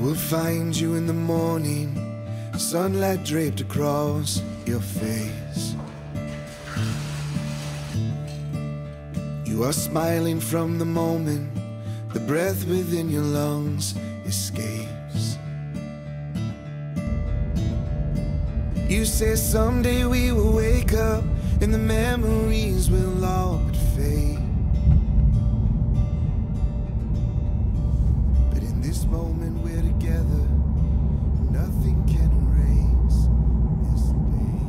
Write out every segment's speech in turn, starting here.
will find you in the morning, sunlight draped across your face. You are smiling from the moment the breath within your lungs escapes. You say someday we will wake up and the memories will all but fade. But in this moment we're together, nothing can erase this day.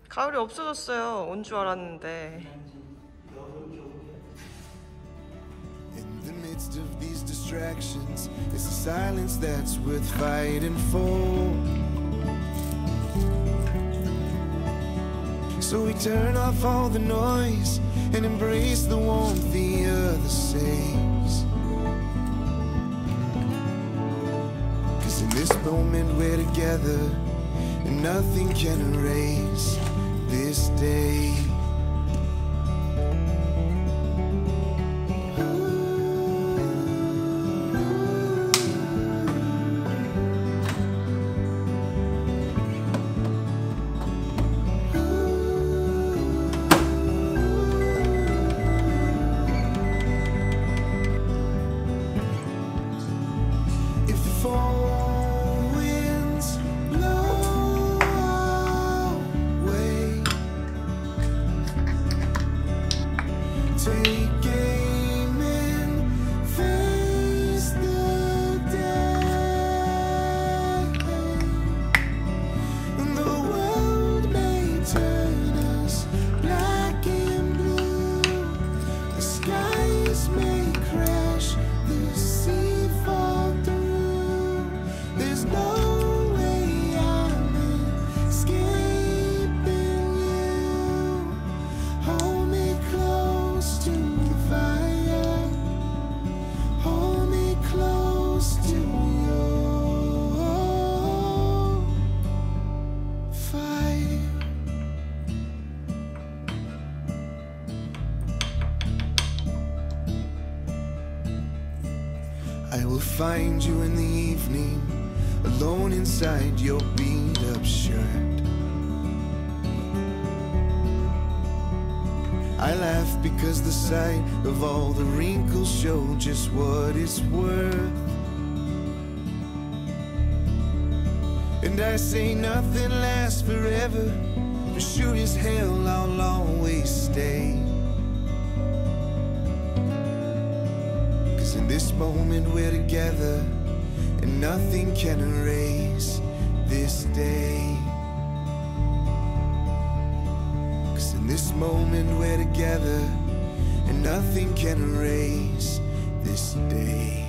가을이 없어졌어요. 온 줄 알았는데. In the midst of these distractions, it's the silence that's worth fighting for. So we turn off all the noise and embrace the warmth the other saves. 'Cause in this moment we're together, and nothing can erase this day. If the fall winds blow away, take aim and face the day. And the world may turn us black and blue, the skies may crash, the sea fall through. There's no way I'm escaping you. Hold me close to the fire, hold me close to your fire. I will find you in the evening, alone inside your beat-up shirt. I laugh because the sight of all the wrinkles show just what it's worth. And I say nothing lasts forever, but sure as hell I'll always stay. 'Cause in this moment we're together, and nothing can erase this day. 'Cause in this moment we're together, and nothing can erase this day.